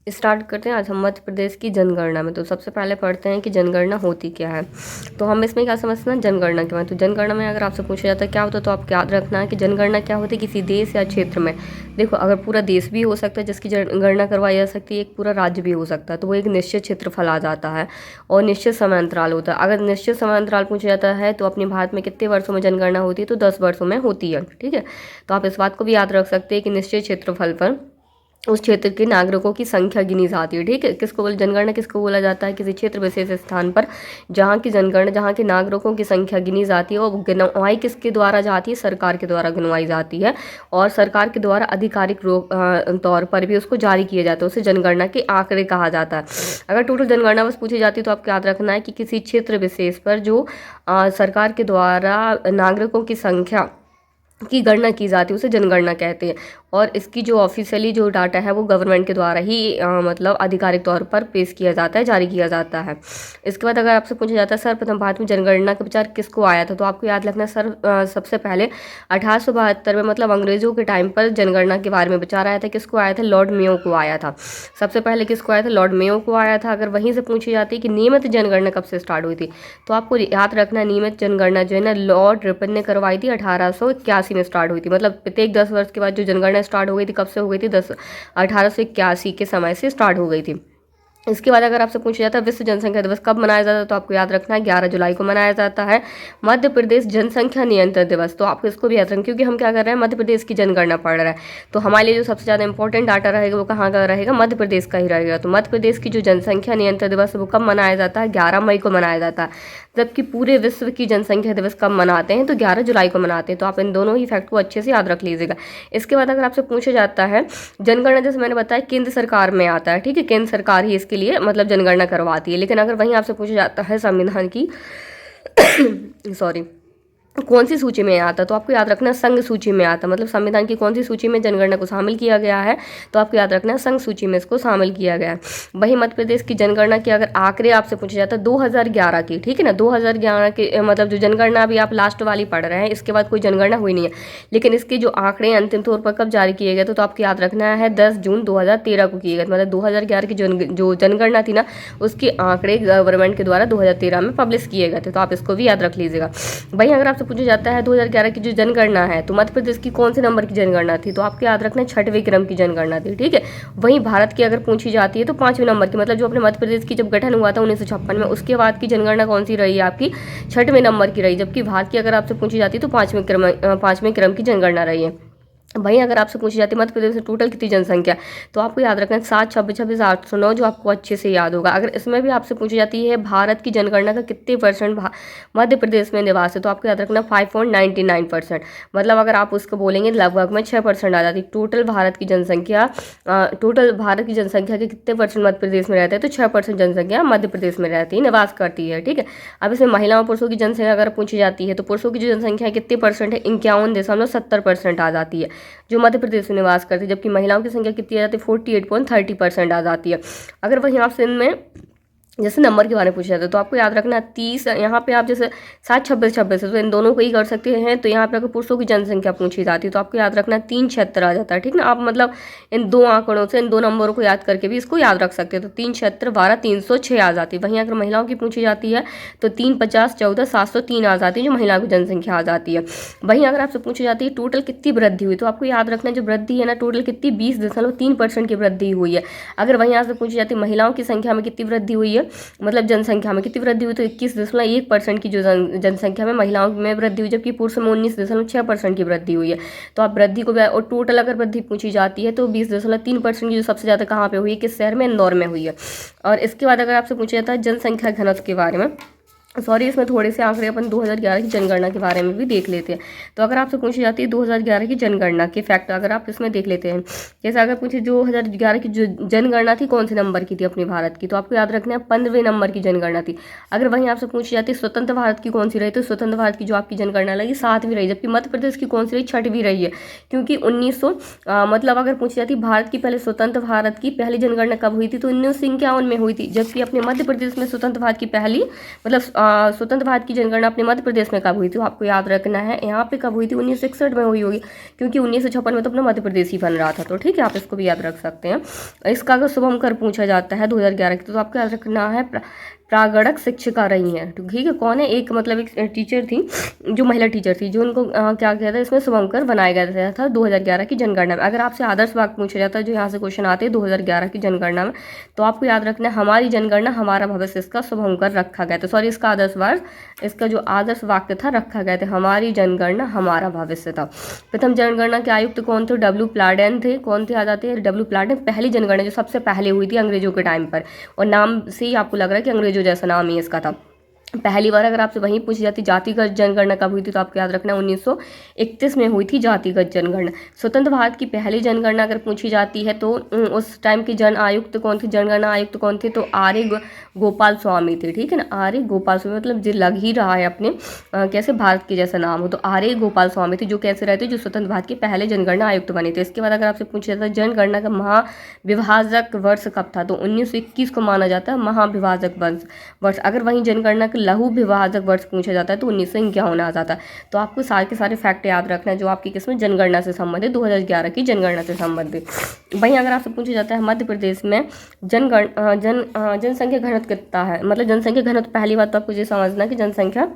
Start करते हैं आज हम मध्य प्रदेश की जनगणना में। तो सबसे पहले पढ़ते हैं कि जनगणना होती क्या है। तो हम इसमें क्या समझते हैं, जनगणना क्या है। तो जनगणना में अगर आपसे पूछा जाता है क्या होता है, तो आपको याद रखना है कि जनगणना क्या होती है किसी देश या क्षेत्र में। देखो, अगर पूरा देश भी हो सकता है जिसकी जनगणना करवाई जा सकती है, एक पूरा राज्य भी हो सकता है, तो वो एक निश्चित क्षेत्रफल आ जाता है और निश्चित समय अंतराल होता है। अगर निश्चित समय अंतराल पूछा जाता है तो अपने भारत में कितने वर्षों में जनगणना होती है, तो 10 वर्षों में होती है। ठीक है, तो आप इस बात को भी याद रख सकते हैं कि निश्चित क्षेत्रफल पर उस क्षेत्र के नागरिकों की संख्या गिनी जाती है। ठीक है, जनगणना किसको बोला जाता है, किसी क्षेत्र विशेष स्थान पर जहाँ की जनगणना, जहाँ के नागरिकों की संख्या गिनी जाती है और गिनवाई किसके द्वारा जाती है, सरकार के द्वारा गिनवाई जाती है और सरकार के द्वारा आधिकारिक तौर पर भी उसको जारी किया जाता है। उसे जनगणना के आंकड़े कहा जाता है। अगर टोटल जनगणना बस पूछी जाती है तो आपको याद रखना है कि किसी क्षेत्र विशेष पर जो सरकार के द्वारा नागरिकों की संख्या की गणना की जाती है उसे जनगणना कहते हैं। और इसकी जो ऑफिशियली जो डाटा है वो गवर्नमेंट के द्वारा ही मतलब आधिकारिक तौर पर पेश किया जाता है, जारी किया जाता है। इसके बाद अगर आपसे पूछा जाता है सर्वप्रथम भारत में जनगणना का विचार किसको आया था, तो आपको याद रखना सबसे पहले 1872 में मतलब अंग्रेजों के टाइम पर जनगणना के बारे में विचार आया था। किसको आया था, लॉर्ड मेयो को आया था। सबसे पहले किसको आया था, लॉर्ड मेयो को आया था। अगर वहीं से पूछी जाती है कि नियमित जनगणना कब से स्टार्ट हुई थी, तो आपको याद रखना नियमित जनगणना जो है ना लॉर्ड रिपन ने करवाई थी, 1881 में स्टार्ट हुई थी। मतलब प्रत्येक 10 वर्ष के बाद जो जनगणना स्टार्ट हो गई थी, कब से हो गई थी, 1881 के समय से स्टार्ट हो गई थी। इसके बाद अगर आपसे पूछा जाता है विश्व जनसंख्या दिवस कब मनाया जाता है, तो आपको याद रखना है 11 जुलाई को मनाया जाता है मध्य प्रदेश जनसंख्या नियंत्रण दिवस। तो आपको इसको भी याद रखना, क्योंकि हम क्या कर रहे हैं, मध्य प्रदेश की जनगणना पढ़ रहे हैं, तो हमारे लिए जो सबसे ज़्यादा इंपॉर्टेंट डाटा रहेगा वो कहाँ का रहेगा, मध्य प्रदेश का ही रहेगा। तो मध्य प्रदेश की जो जनसंख्या नियंत्रण दिवस है वो कब मनाया जाता है, 11 मई को मनाया जाता है। जबकि पूरे विश्व की जनसंख्या दिवस कब मनाते हैं, तो 11 जुलाई को मनाते हैं। तो आप इन दोनों ही फैक्ट को अच्छे से याद रख लीजिएगा। इसके बाद अगर आपसे पूछा जाता है जनगणना, जैसे मैंने बताया केंद्र सरकार में आता है। ठीक है, केंद्र सरकार ही इसके लिए मतलब जनगणना करवाती है। लेकिन अगर वहीं आपसे पूछा जाता है संविधान की सॉरी कौन सी सूची में आता, तो आपको याद रखना संघ सूची में आता। मतलब संविधान की कौन सी सूची में जनगणना को शामिल किया गया है, तो आपको याद रखना संघ सूची में इसको शामिल किया गया है। वहीं मध्य प्रदेश की जनगणना के अगर आंकड़े आपसे पूछा जाता है 2011 की, ठीक है ना, 2011 के मतलब जो जनगणना अभी आप लास्ट वाली पढ़ रहे हैं, इसके बाद कोई जनगणना हुई नहीं है, लेकिन इसके जो आंकड़े अंतिम तौर पर कब जारी किए गए, तो आपको याद रखना है 10 जून 2013 को किए गए। मतलब 2011 की जो जनगणना थी ना, उसके आंकड़े गवर्नमेंट के द्वारा 2013 में पब्लिश किए गए थे। तो आप इसको भी याद रख लीजिएगा। वहीं अगर आपसे पूछा जाता है 2011 की जो जनगणना है, तो मध्य प्रदेश की कौन से नंबर की जनगणना थी, तो आपको याद रखना 6वें क्रम की जनगणना थी। ठीक है, वहीं भारत की अगर पूछी जाती है तो 5वें नंबर की, मतलब जो अपने मध्य प्रदेश की जब गठन हुआ था 1956 में, उसके बाद की जनगणना कौन सी रही है आपकी, 6वें नंबर की रही। जबकि भारत की अगर आपसे पूछी जाती है तो 5वें क्रम की जनगणना रही है। वहीं अगर आपसे पूछी जाती है मध्य प्रदेश में टोटल कितनी जनसंख्या, तो आपको याद रखना 7, 26, 26, 809, जो आपको अच्छे से याद होगा। अगर इसमें भी आपसे पूछी जाती है भारत की जनगणना का कितने परसेंट मध्य प्रदेश में निवास है, तो आपको याद रखना 5.99%। मतलब अगर आप उसको बोलेंगे लगभग में 6% आ जाती। टोटल भारत की जनसंख्या के कितने परसेंट मध्य प्रदेश में रहते हैं, तो 6% जनसंख्या मध्य प्रदेश में रहती है, निवास करती है। ठीक है, अब इसमें महिलाओं पुरुषों की जनसंख्या अगर पूछी जाती है, तो पुरुषों की जो जनसंख्या कितने परसेंट है, 51.70% आ जाती है जो मध्य प्रदेश में निवास करती है। जबकि महिलाओं की संख्या कितनी आ जाती है, 48.30% आ जाती है। अगर वहीं आपसे इनमें जैसे नंबर के बारे में पूछा जाता है, तो आपको याद रखना 30, यहाँ पे आप जैसे 7, 26, 26 है, तो इन दोनों को ही कर सकते हैं। तो यहाँ पे अगर पुरुषों की जनसंख्या पूछी जाती है तो आपको याद रखना 376 आ जाता है। ठीक ना, आप मतलब इन दो आंकड़ों से, इन दो नंबरों को याद करके भी इसको याद रख सकते हैं। तो 376, 12, 306 आ जाती है। वहीं अगर महिलाओं की पूछी जाती है तो 350, 14, 703 आ जाती है, जो महिलाओं की जनसंख्या आ जाती है। वहीं अगर आपसे पूछी जाती है टोटल कितनी वृद्धि हुई, तो आपको याद रखना जो वृद्धि है ना टोटल कितनी, 20.3% की वृद्धि हुई है। अगर वहीं आपसे पूछी जाती है महिलाओं की संख्या में कितनी वृद्धि हुई है, मतलब जनसंख्या में कितनी वृद्धि हुई, तो 21.1% की जो जनसंख्या में महिलाओं में वृद्धि हुई, जबकि पुरुषों में 19.6% की वृद्धि हुई है। तो आप वृद्धि को, और टोटल अगर वृद्धि पूछी जाती है तो 20.3% की जो सबसे ज़्यादा कहाँ पे हुई है, किस शहर में, इंदौर में हुई है। और इसके बाद अगर आपसे पूछा जाता है जनसंख्या घनत्व के बारे में, सॉरी इसमें थोड़े से आंकड़े अपन 2011 की जनगणना के बारे में भी देख लेते हैं। तो अगर आपसे पूछी जाती है 2011 की जनगणना के फैक्ट अगर आप इसमें देख लेते हैं, जैसे अगर पूछे 2011 की जो जनगणना थी कौन से नंबर की थी अपने भारत की, तो आपको याद रखना है 15वें नंबर की जनगणना थी। अगर वहीं आपसे पूछी जाती है स्वतंत्र भारत की कौन सी रही, तो स्वतंत्र भारत की जो आपकी जनगणना लगी 7वीं रही। जबकि मध्य प्रदेश की कौन सी रही, 6वीं रही है। क्योंकि 1900 मतलब अगर पूछी जाती भारत की पहले स्वतंत्र भारत की पहली जनगणना कब हुई थी, तो 1951 में हुई थी। जबकि अपने मध्य प्रदेश में स्वतंत्र भारत की पहली मतलब स्वतंत्र भारत की जनगणना अपने मध्य प्रदेश में कब हुई थी, आपको याद रखना है। यहाँ पे कब हुई थी, 1961 में हुई होगी, क्योंकि 1956 में तो अपना मध्य प्रदेश ही बन रहा था। तो ठीक है, आप इसको भी याद रख सकते हैं। इसका अगर शुभंकर पूछा जाता है 2011 की, तो आपको याद रखना है प्रागणक शिक्षिका रही हैं। तो ठीक है, कौन है, एक मतलब एक टीचर थी, जो महिला टीचर थी, जो उनको क्या कहता है, इसमें शुभंकर बनाया गया था 2011 की जनगणना में। अगर आपसे आदर्श वाक्य पूछा जाता है, जो यहाँ से क्वेश्चन आते हैं 2011 की जनगणना में, तो आपको याद रखना है हमारी जनगणना हमारा भविष्य, इसका शुभंकर रखा गया था। सॉरी, इसका आदर्श वाक्य, इसका जो आदर्श वाक्य था रखा गया था, हमारी जनगणना हमारा भविष्य था। प्रथम जनगणना के आयुक्त कौन थे, डब्ल्यू प्लाडेन थे। कौन थे, आ जाते हैं डब्ल्यू प्लाडेन। पहली जनगणना जो सबसे पहले हुई थी अंग्रेजों के टाइम पर, और नाम से ही आपको लग रहा है कि अंग्रेजों जैसा नाम ही इसका था। पहली बार अगर आपसे वहीं पूछी जाती जातिगत जनगणना कब हुई थी, तो आपको याद रखना है 1931 में हुई थी जातिगत जनगणना। स्वतंत्र भारत की पहली जनगणना अगर पूछी जाती है, तो उस टाइम के जन आयुक्त कौन थे, जनगणना आयुक्त कौन थे, तो आर्य गोपाल स्वामी थे। ठीक है ना, आर्य गोपाल स्वामी, मतलब जो लग ही रहा है अपने कैसे भारत के जैसा नाम हो, तो आर्य गोपाल स्वामी थे, जो कैसे रहते, जो स्वतंत्र भारत के पहले जनगणना आयुक्त बने थे। इसके बाद अगर आपसे पूछा जाता है जनगणना का महाविभाजक वर्ष कब था, तो 1921 को माना जाता है महाविभाजक वर्ष। अगर वहीं जनगणना लघु विभाजक वर्ष पूछा जाता है, तो 1951 आ जाता है। तो आपको सारे के सारे फैक्ट याद रखना है, जो आपकी किसमें जनगणना से संबंधित, 2011 की जनगणना से संबंधित। वहीं अगर आपसे पूछा जाता है मध्य प्रदेश में जनसंख्या घनत्व कितना है, मतलब जनसंख्या घनत्व, पहली बात तो आपको ये समझना कि जनसंख्या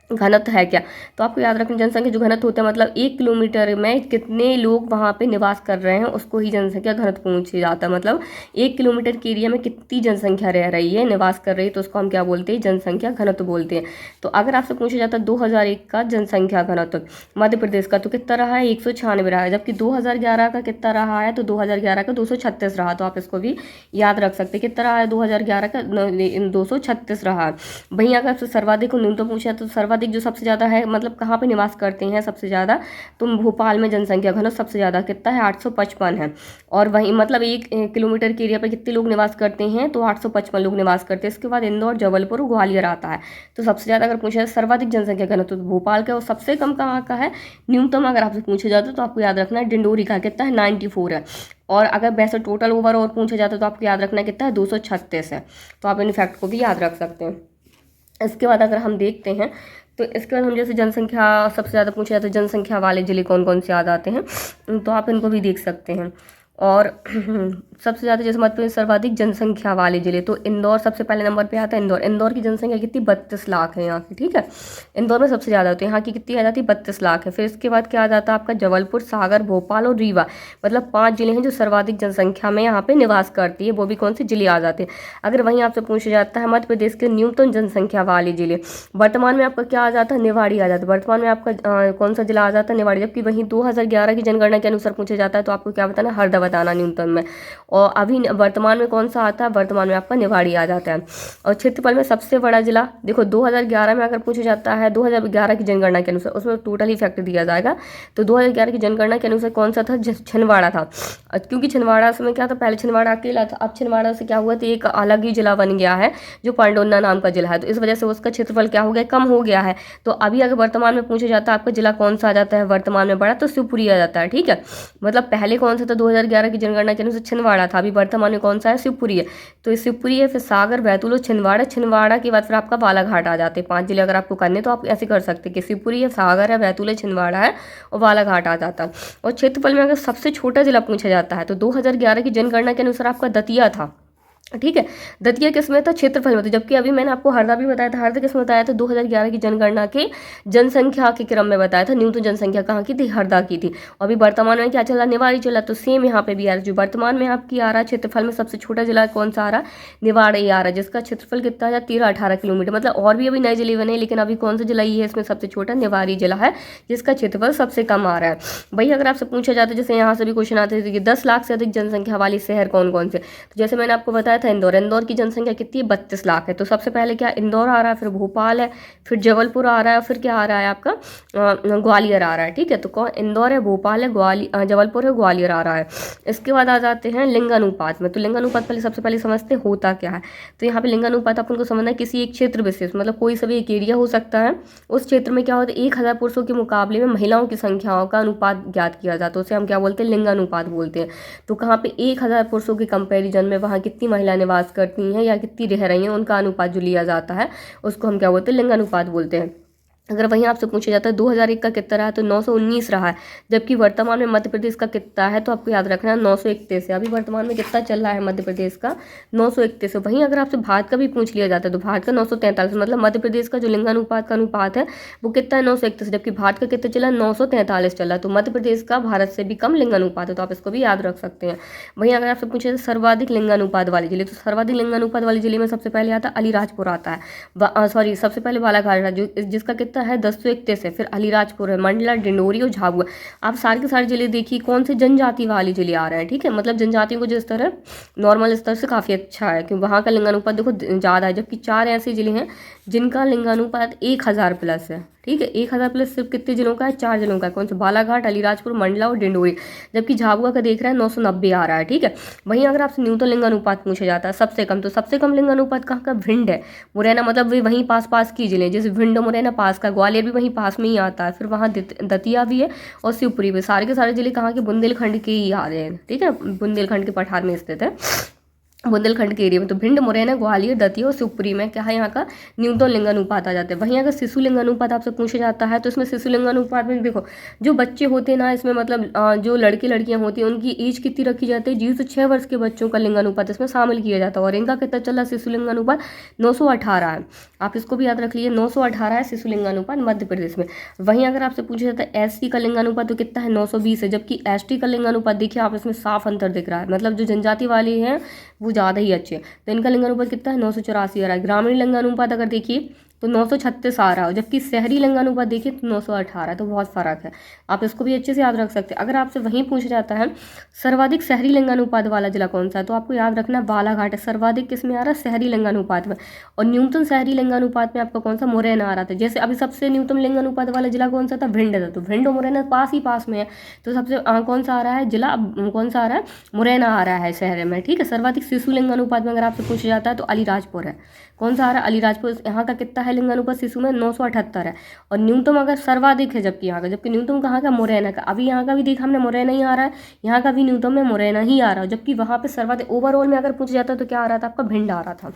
घनत्व है क्या। तो आपको याद रखना, जनसंख्या जो घनत्व होता है, मतलब 1 किलोमीटर में कितने लोग वहाँ पे निवास कर रहे हैं, उसको ही जनसंख्या घनत्व पूछा जाता है। मतलब 1 किलोमीटर के एरिया में कितनी जनसंख्या रह रही है, निवास कर रही है, तो उसको हम क्या बोलते हैं, जनसंख्या घनत्व बोलते हैं। तो अगर आपसे पूछा जाता है 2001 का जनसंख्या घनत्व मध्य प्रदेश का, तो कितना रहा है, 196 रहा है। जबकि 2011 का कितना रहा है, तो 2011 का 236 रहा। तो आप इसको भी याद रख सकते हैं, कितना रहा है 2011 का 236 रहा है। वहीं अगर आपसे सर्वाधिक न्यूनतम पूछा, तो सर्वाधिक जो सबसे ज़्यादा है, मतलब कहाँ पे निवास करते हैं सबसे ज़्यादा, तो भोपाल में जनसंख्या घनत्व सबसे ज़्यादा कितना है, 855 है। और वहीं मतलब 1 किलोमीटर के एरिया पर कितने लोग निवास करते हैं, तो 855 लोग निवास करते हैं। इसके बाद इंदौर, जबलपुर, ग्वालियर आता है। तो सबसे ज़्यादा अगर पूछा जाए सर्वाधिक जनसंख्या घनत्व, तो भोपाल का, और सबसे कम कहाँ का है, न्यूनतम अगर आपसे पूछा जाता है, तो आपको याद रखना है डिंडोरी का, कितना है, 94 है। और अगर वैसे टोटल ओवर और पूछा जाता है, तो आपको याद रखना है कितना है, 236 है। तो आप इन फैक्ट को भी याद रख सकते हैं। इसके बाद अगर हम देखते हैं, तो इसके बाद हम जैसे जनसंख्या सबसे ज़्यादा पूछा जाता है, जनसंख्या वाले ज़िले कौन कौन से आ जाते हैं, तो आप इनको भी देख सकते हैं। और सबसे ज़्यादा जैसे मध्य प्रदेश सर्वाधिक जनसंख्या वाले जिले, तो इंदौर सबसे पहले नंबर पे आता है। इंदौर की जनसंख्या कितनी, 32 लाख है यहाँ की। ठीक है, इंदौर में सबसे ज़्यादा होती है, यहाँ की कितनी आ जाती है, 32 लाख है। फिर इसके बाद क्या आ जाता है आपका, जबलपुर, सागर, भोपाल और रीवा, मतलब 5 जिले हैं जो सर्वाधिक जनसंख्या में यहाँ पे निवास करती है। वो भी कौन से जिले आ जाते हैं। अगर वहीं आपसे पूछा जाता है मध्य प्रदेश के न्यूनतम जनसंख्या वाले जिले, वर्तमान में आपका क्या आ जाता है, निवाड़ी आ जाता है। वर्तमान में आपका कौन सा जिला आ जाता है, निवाड़ी। जबकि वहीं 2011 की जनगणना के अनुसार पूछा जाता है, तो आपको क्या बताना, हरदा बताना न्यूनतम में। और अभी वर्तमान में कौन सा आता है, वर्तमान में आपका निवाड़ी आ जाता है। और क्षेत्रफल में सबसे बड़ा जिला देखो 2011 में अगर पूछा जाता है, 2011 की जनगणना के अनुसार, उसमें टोटल ही फैक्ट दिया जाएगा। तो 2011 की जनगणना के अनुसार कौन सा था, छिंदवाड़ा था। क्योंकि छिंदवाड़ा में क्या था, पहले छिंदवाड़ा अकेला था, अब छिंदवाड़ा से क्या हुआ, तो एक अलग ही जिला बन गया है, जो पांडोन्ना नाम का जिला है। तो इस वजह से उसका क्षेत्रफल क्या हो गया, कम हो गया है। तो अभी अगर वर्तमान में पूछा जाता है आपका जिला कौन सा आ जाता है वर्तमान में बड़ा, तो शिवपुरी आ जाता है। ठीक है, मतलब पहले कौन सा था, 2011 की जनगणना के अनुसार छिंदवाड़ा था, अभी वर्तमान में कौन सा है, शिवपुरी है। तो शिवपुरी है, फिर सागर, बैतूल और छिंदवाड़ा। छिंदवाड़ा के बाद फिर आपका बालाघाट आ जाते हैं। 5 जिले अगर आपको करने, तो आप ऐसे कर सकते हैं कि शिवपुरी है, सागर है, बैतूल है, छिंदवाड़ा है और बालाघाट आ जाता है। और क्षेत्रफल में अगर सबसे छोटा जिला पूछा जाता है, तो 2011 की जनगणना के अनुसार आपका दतिया था। ठीक है, दतिया किस में था, क्षेत्रफल में था। जबकि अभी मैंने आपको हरदा भी बताया था, हरदा किस में बताया था, 2011 की जनगणना के जनसंख्या के क्रम में बताया था। न्यूनतम जनसंख्या कहाँ की थी, हरदा की थी। और अभी वर्तमान में क्या चला, निवाड़ी चला। तो सेम यहाँ पे भी आ रहा है, जो वर्तमान में आपकी आ रहा है क्षेत्रफल में सबसे छोटा जिला कौन सा आ रहा है, निवाड़ी आ रहा है, जिसका क्षेत्रफल कितना है, 13-18 किलोमीटर। मतलब और भी अभी नए जिले बने, लेकिन अभी कौन सा जिला ये है इसमें सबसे छोटा, निवाड़ी जिला है, जिसका क्षेत्रफल सबसे कम आ रहा है। भाई अगर आपसे पूछा जाता है, जैसे यहाँ से भी क्वेश्चन आते थे कि 10 लाख से अधिक जनसंख्या वाले शहर कौन कौन से, तो जैसे मैंने आपको बताया था इंदौर की जनसंख्या कितनी है, 32 लाख है। तो सबसे पहले क्या इंदौर आ रहा है, फिर भोपाल है, फिर जबलपुर आ रहा है, फिर क्या आ रहा है आपका ग्वालियर आ रहा है। ठीक है, तो कौन, इंदौर है, भोपाल है, जबलपुर है, ग्वालियर आ रहा है। इसके बाद आ जाते हैं लिंगानुपात में। तो लिंगानुपात पहले सबसे पहले समझते हैं होता क्या है। तो यहाँ पे लिंगानुपात अपन को समझना है किसी एक क्षेत्र विशेष, मतलब कोई सा भी एक एरिया हो सकता है, उस क्षेत्र में क्या होता है 1000 पुरुषों के मुकाबले में महिलाओं की संख्याओं का अनुपात ज्ञात किया जाता है, उसे हम क्या बोलते हैं, लिंगानुपात बोलते हैं। तो कहाँ पे 1000 पुरुषों के कंपेरिजन में वहाँ कितनी महिला निवास करती हैं या कितनी रह रही हैं, उनका अनुपात जो लिया जाता है उसको हम क्या बोलते हैं, लिंगानुपात बोलते हैं। अगर वहीं आपसे पूछा जाता है 2001 का कितना रहा है, तो 919 रहा है। जबकि वर्तमान में मध्य प्रदेश का कितना है, तो आपको याद रखना है 931 है। अभी वर्तमान में कितना चल रहा है मध्य प्रदेश का, 931 है। वहीं अगर आपसे भारत का भी पूछ लिया जाता है तो भारत का 943, मतलब मध्य प्रदेश का जो लिंगानुपात का अनुपात है वो कितना है, 931। जबकि भारत का कितना चला, 943 चला। तो मध्य प्रदेश का भारत से भी कम लिंगानुपात है, तो आप इसको भी याद रख सकते हैं। वहीं अगर आपसे पूछे सर्वाधिक लिंगानुपात वाले जिले, तो सर्वाधिक लिंगानुपात वाले जिले में सबसे पहले आता है अलीराजपुर आता है, सॉरी सबसे पहले बालाघाट है जो जिसका कितना है 1031 है। फिर अलीराजपुर है, मंडला, डिंडोरी और झाबुआ। आप सारे के सारे जिले देखिए कौन से जनजाति वाले जिले आ रहे हैं, ठीक है। मतलब जनजातियों को जो स्तर है नॉर्मल स्तर से काफ़ी अच्छा है, क्योंकि वहाँ का लिंगानुपात देखो ज़्यादा है। जबकि 4 ऐसे जिले हैं जिनका लिंगानुपात 1000 प्लस है, ठीक है। 1000 प्लस सिर्फ कितने जिलों का है, 4 जिलों का है। कौन से, बालाघाट, अलीराजपुर, मंडला और डिंडोरी। जबकि झाबुआ का देख रहा है 990 आ रहा है, ठीक है। वहीं अगर आपसे न्यूनतम लिंगानुपात पूछा जाता है सबसे कम, तो सबसे कम लिंगानुपात कहाँ का, भिंड है, मुरैना, मतलब वे वहीं पास की जिले, जैसे भिंड और मुरैना पास का, ग्वालियर भी वहीं पास में ही आता है। फिर वहाँ दतिया भी है और शिवपुरी भी। सारे के सारे जिले कहाँ के, बुंदेलखंड के ही आ रहे हैं, ठीक है। बुंदेलखंड के पठार में स्थित है, बुंदेलखंड के एरिया में। तो भिंड, मुरैना, ग्वालियर, दतिया और शिवपुरी में क्या है, यहाँ का न्यूनतम लिंगानुपात आ जाता है। वहीं अगर शिशु लिंगानुपात आपसे पूछा जाता है तो इसमें शिशु लिंगानुपात में देखो जो बच्चे होते हैं ना, इसमें मतलब जो लड़के लड़कियां होती हैं उनकी एज कितनी रखी जाती है, 0 से 6 वर्ष के बच्चों का लिंगानुपात इसमें शामिल किया जाता है। और इनका कितना चल रहा है, शिशु लिंगानुपात 918 है। आप इसको भी याद रख लीजिए, 918 है शिशु लिंगानुपात मध्य प्रदेश में। वहीं अगर आपसे पूछा जाता है एससी का लिंगानुपात तो कितना है, 920 है। जबकि एसटी का लिंगानुपात देखिए आप इसमें साफ अंतर दिख रहा है, मतलब जो जनजाति वाले हैं वो ज़्यादा ही अच्छे हैं। तो इनका लिंगानुपात कितना है, 984 आ रहा है। ग्रामीण लिंगानुपात अगर देखिए तो 936 आ रहा है, जबकि शहरी लिंगानुपात देखिए तो 918, तो बहुत फर्क है। आप इसको भी अच्छे से याद रख सकते हैं। अगर आपसे वहीं पूछा जाता है सर्वाधिक शहरी लिंगानुपात वाला जिला कौन सा है, तो आपको याद रखना बालाघाट है। सर्वाधिक किस में आ रहा है, शहरी लिंगानुपात में। और न्यूनतम शहरी लिंगानुपात में आपका कौन सा, मुरैना आ रहा था। जैसे अभी सबसे न्यूनतम लिंगानुपात वाला जिला कौन सा था, भिंड था। तो भिंड और मुरैना पास में है, तो सबसे कौन सा आ रहा है जिला, कौन सा आ रहा है, मुरैना आ रहा है शहर में, ठीक है। सर्वाधिक शिशु लिंगानुपात में अगर आपसे पूछा जाता है तो अलीराजपुर है। कौन सा आ रहा है, अलीराजपुर। यहाँ का कितना है लिंगानुपात शिशु में, 978 है। और न्यूनतम अगर सर्वाधिक है जबकि यहाँ का, जबकि न्यूनतम कहाँ का, मुरैना का। अभी यहाँ का भी देखा हमने, मुरैना ही आ रहा है। यहाँ का भी न्यूनतम में मुरैना ही आ रहा है, जबकि वहाँ पे सर्वाधिक ओवरऑल में अगर पूछा जाता है तो क्या आ रहा था, आपका भिंड आ रहा था।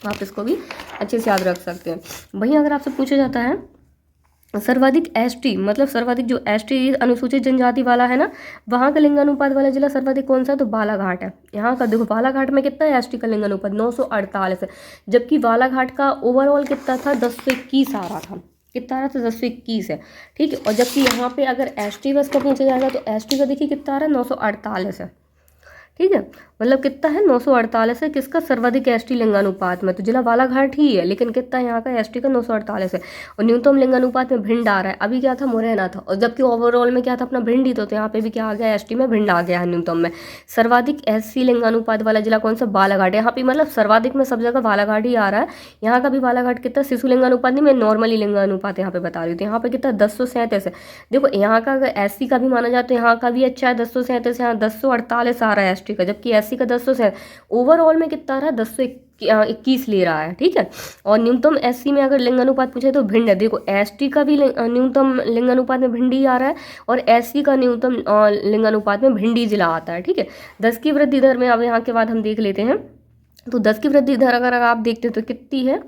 आप इसको भी अच्छे से याद रख सकते हैं। वहीं अगर आपसे पूछा जाता है सर्वाधिक एसटी, मतलब सर्वाधिक जो एसटी अनुसूचित जनजाति वाला है ना, वहाँ का लिंगानुपात वाला जिला सर्वाधिक कौन सा है, तो बालाघाट है। यहाँ का देखो बालाघाट में कितना है एसटी का लिंगानुपात, 948 है। जबकि बालाघाट का ओवरऑल कितना था, 1021 आ रहा था। कितना आ रहा था, 1021 है, ठीक है। और जबकि यहाँ पे अगर एसटी बस का पूछा जाएगा तो एसटी का देखिए कितना आ रहा है, 948 है, ठीक है। मतलब कितना है, 948 है किसका, सर्वाधिक एसटी लिंगानुपात में। तो जिला बालाघाट ही है, लेकिन कितना है यहाँ का एसटी का, 948 है। और न्यूनतम लिंगानुपात में भिंड आ रहा है। अभी क्या था, मुरैना था। और जबकि ओवरऑल में क्या था, अपना भिंड ही तो यहाँ पे भी क्या आ गया, एसटी में भिंड आ गया है न्यूनतम में। सर्वाधिक एससी लिंगानुपात वाला जिला कौन सा, बालाघाट। यहाँ पे मतलब सर्वाधिक में सब जगह बालाघाट ही आ रहा है। यहाँ का भी बालाघाट कितना, शिशु लिंगानुपात नहीं, मैं नॉर्मली लिंगानुपात यहाँ पे बता रही थी। यहाँ पे कितना, 1037 है। देखो यहाँ का अगर एससी का भी माना जाए तो यहाँ का भी अच्छा है, 1037। यहाँ 1048 आ रहा है एसटी का, जबकि एससी का 1000 ओवरऑल में कितना आ रहा है, 1021 ले रहा है, ठीक है। और न्यूनतम एससी में अगर लिंगानुपात पूछे तो भिंड है। देखो एसटी का भी न्यूनतम लिंगानुपात में भिंडी आ रहा है और एससी का न्यूनतम लिंगानुपात में भिंडी जिला आता है, ठीक है। 10 की वृद्धि दर में अब यहाँ के बाद हम देख लेते हैं। तो 10 की वृद्धि दर अगर आप देखते हो तो कितनी है,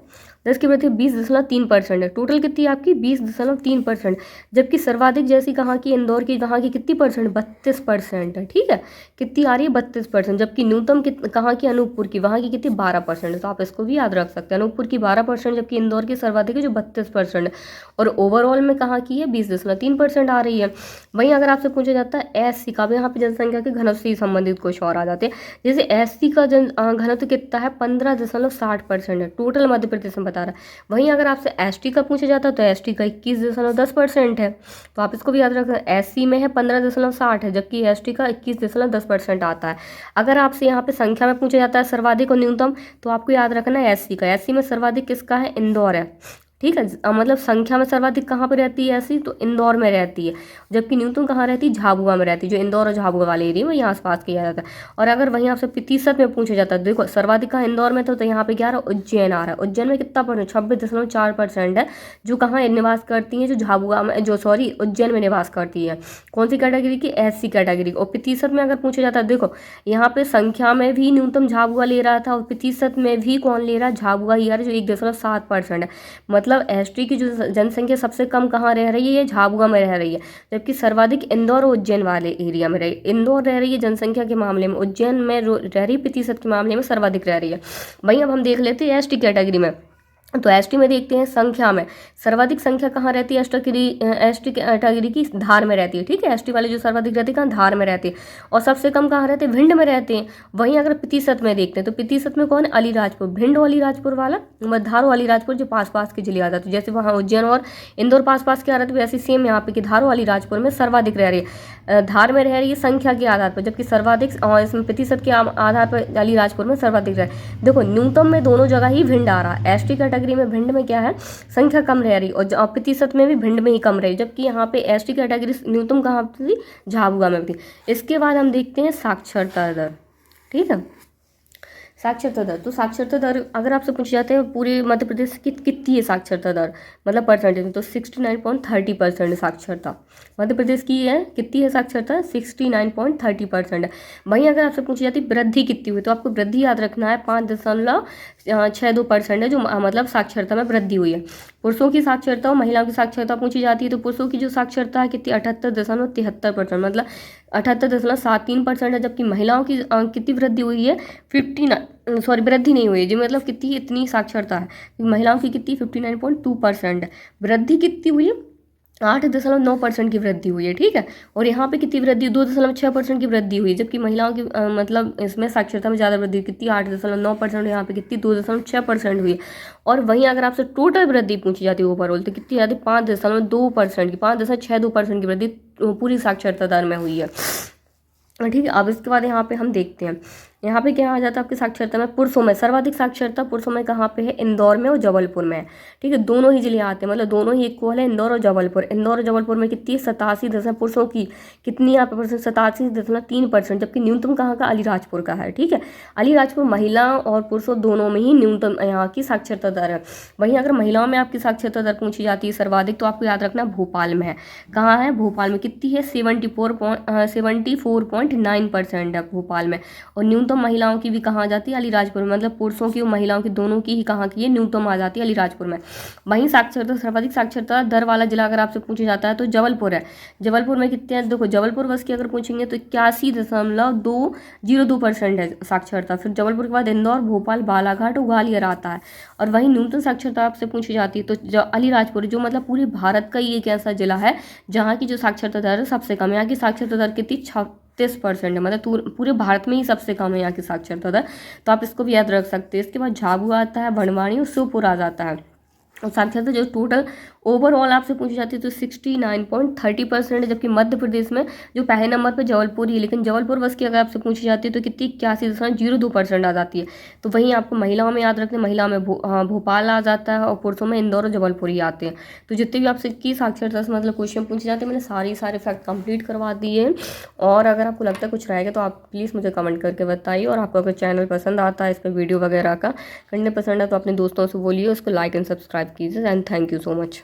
10 की वृद्धि 20.3% है। टोटल कितनी है आपकी, 20.3%। जबकि सर्वाधिक जैसी कहाँ की, इंदौर की, कहाँ की कितनी परसेंट, 32% है, ठीक है। कितनी आ रही है, 32%। जबकि न्यूनतम कहाँ की, अनूपपुर की, वहाँ की कितनी, 12%। तो आप इसको भी याद रख सकते हैं, अनूपपुर की 12%, जबकि इंदौर की सर्वाधिक है जो 32% है। और ओवरऑल में कहाँ की है, 20.3% आ रही है। वहीं अगर आपसे पूछा जाता है एससी का, यहाँ पे जनसंख्या के घनत्व से संबंधित कुछ और आ जाते हैं। जैसे एससी का घनत्व कितना है, 15.60% है, टोटल मध्य प्रदेश में बता रहा है। वहीं अगर आपसे एसटी का पूछा जाता है तो एसटी का 21.10% है। तो आप इसको भी याद रखना, एससी में है 15.60 है, जबकि एसटी का 21.10% आता है। अगर आपसे यहाँ पे संख्या में पूछा जाता है सर्वाधिक और न्यूनतम, तो आपको याद रखना है एससी का। एससी में सर्वाधिक किसका है, इंदौर है, ठीक है। मतलब संख्या में सर्वाधिक कहाँ पर रहती है ऐसी, तो इंदौर में रहती है, जबकि न्यूनतम कहाँ रहती है, झाबुआ में रहती है, जो इंदौर और झाबुआ वाले एरिया में यहाँ आसपास किया जाता है। और अगर वहीं आपसे प्रतिशत में पूछा जाता है, देखो सर्वाधिक कहाँ इंदौर में था, तो यहाँ पे क्या आ रहा है, उज्जैन आ रहा है। उज्जैन में कितना परसेंट, 26.4% है जो कहाँ निवास करती हैं, जो झाबुआ में, जो सॉरी उज्जैन में निवास करती है। कौन सी कैटेगरी की, SC कैटेगरी। और प्रतिशत में अगर पूछा जाता है, देखो यहाँ पे संख्या में भी न्यूनतम झाबुआ ले रहा था और प्रतिशत में भी कौन ले रहा है, झाबुआ ही आ रहा है, जो 1.7% है। मतलब ST की जो जनसंख्या सबसे कम कहाँ रह रही है, ये झाबुआ में रह रही है, जबकि सर्वाधिक इंदौर और उज्जैन वाले एरिया में रही। इंदौर रह रही है जनसंख्या के मामले में, उज्जैन में रह रही प्रतिशत के मामले में सर्वाधिक रह रही है। वहीं अब हम देख लेते हैं ST कैटेगरी में। तो ST में देखते हैं संख्या में सर्वाधिक संख्या कहाँ रहती है, ST कैटेगरी की धार में रहती है। ठीक है, ST वाले जो सर्वाधिक रहते हैं कहाँ, धार में रहते हैं। और सबसे कम कहाँ रहते हैं, भिंड में रहते हैं। वहीं अगर प्रतिशत में देखते हैं तो प्रतिशत में कौन है, अलीराजपुर, भिंड और अलीराजपुर वाला, धार और अलीराजपुर जो पास पास के जिले आ जाते हैं। जैसे वहाँ उज्जैन और इंदौर पास पास के आ रहे थे, वैसे सेम यहाँ पे कि धार और अलीराजपुर में सर्वाधिक रह रही है, धार में रह रही है संख्या के आधार पर, जबकि सर्वाधिक और इसमें प्रतिशत के आधार पर अलीराजपुर में सर्वाधिक रह। देखो न्यूनतम में दोनों जगह ही भिंड आ रहा है। ST कैटेगरी में भिंड में क्या है, संख्या कम रह रही, और प्रतिशत में भी भिंड में ही कम रही, जबकि यहाँ पे ST कैटेगरी न्यूनतम कहाँ थी, झाबुआ में थी। इसके बाद हम देखते हैं साक्षरता दर। ठीक है, साक्षरता दर। तो साक्षरता दर अगर आपसे पूछे जाते हैं पूरे मध्य प्रदेश की कितनी है साक्षरता दर, मतलब परसेंटेज में, तो 69.30% साक्षरता मध्य प्रदेश की है। कितनी है साक्षरता, 69.30% है। वहीं अगर आपसे पूछी जाती है वृद्धि कितनी हुई, तो आपको वृद्धि याद रखना है, 5.62% है जो मतलब साक्षरता में वृद्धि हुई है। पुरुषों की साक्षरता और महिलाओं की साक्षरता पूछी जाती है, तो पुरुषों की जो साक्षरता है कितनी, 78.73%, मतलब 78.73% है, जबकि महिलाओं की कितनी वृद्धि हुई है, 59, सॉरी वृद्धि नहीं हुई है जी, मतलब कितनी, इतनी साक्षरता है महिलाओं की कितनी, 59.2% है। वृद्धि कितनी हुई है, 8.9% की वृद्धि हुई है। ठीक है, और यहाँ पे कितनी वृद्धि, 2.6% की वृद्धि हुई, जबकि महिलाओं की मतलब इसमें साक्षरता में ज़्यादा वृद्धि कितनी, 8.9%, यहाँ पे कितनी 2.6% हुई है। और वहीं अगर आपसे टोटल वृद्धि पूछी जाती है ओवरऑल, तो कितनी आती है, 5.2% की, 5.62% की वृद्धि पूरी साक्षरता दर में हुई है। ठीक है, अब इसके बाद यहाँ पे हम देखते हैं, यहाँ पे क्या आ जाता है आपकी साक्षरता में, पुरुषों में सर्वाधिक साक्षरता पुरुषों में कहाँ पे है, इंदौर में और जबलपुर में है। ठीक है, दोनों ही जिले आते हैं, मतलब दोनों ही इक्वल है, इंदौर और जबलपुर। इंदौर और जबलपुर में कितनी, 87 पुरुषों की कितनी यहाँ पे परसेंट, 87.3%, जबकि न्यूनतम कहाँ का, अलीराजपुर का है। ठीक है, अलीराजपुर महिला और पुरुषों दोनों में ही न्यूनतम यहाँ की साक्षरता दर है। वहीं अगर महिलाओं में आपकी साक्षरता दर पूछी जाती है सर्वाधिक, तो आपको याद रखना भोपाल में है। कहाँ है, भोपाल में कितनी है, 74.9% है भोपाल में। और न्यूनतम महिलाओं की भी कहाँ आ जाती है, अलीराजपुर में, मतलब पुरुषों की और महिलाओं की दोनों की ही कहाँ की है, न्यूनतम आ जाती है अलीराजपुर में। वहीं साक्षरता सर्वाधिक साक्षरता दर वाला जिला अगर आपसे पूछा जाता है तो जबलपुर है। जबलपुर में कितने हैं, देखो जबलपुर बस की अगर पूछेंगे तो 81.202% है साक्षरता। फिर जबलपुर के बाद इंदौर, भोपाल, बालाघाट और ग्वालियर आता है। और वहीं न्यूनतम साक्षरता आपसे पूछी जाती है तो अलीराजपुर, जो मतलब पूरे भारत का ही एक ऐसा जिला है जहाँ की जो साक्षरता दर है सबसे कम है। यहाँ की साक्षरता दर कितनी, 36% है, मतलब पूरे भारत में ही सबसे कम है यहाँ की साक्षरता दर। तो आप इसको भी याद रख सकते हैं। इसके बाद झाबुआ आता है, भंडवानी और श्योपुर आ जाता है। और साक्षरता जो टोटल ओवरऑल आपसे पूछी जाती है तो 69.30% है, जबकि मध्य प्रदेश में जो पहले नंबर पर जबलपुर ही है, लेकिन जबलपुर बस की अगर आपसे पूछी जाती है तो कितनी, 81.02% आ जाती है। तो वहीं आपको महिलाओं में याद रखना, महिलाओं में भोपाल आ जाता है और पुरुषों में इंदौर और जबलपुर ही आते हैं। तो जितने भी आपसे की साक्षरता से मतलब क्वेश्चन पूछे जाते हैं, मैंने सारे फैक्ट कंप्लीट करवा दिए हैं। और अगर आपको लगता है कुछ रहेगा तो आप प्लीज़ मुझे कमेंट करके बताइए। और आपको अगर चैनल पसंद आता है, इस पर वीडियो वगैरह का कंटेंट पसंद है, तो अपने दोस्तों से बोलिए, उसको लाइक एंड सब्सक्राइब कीजिए। And thank you so much.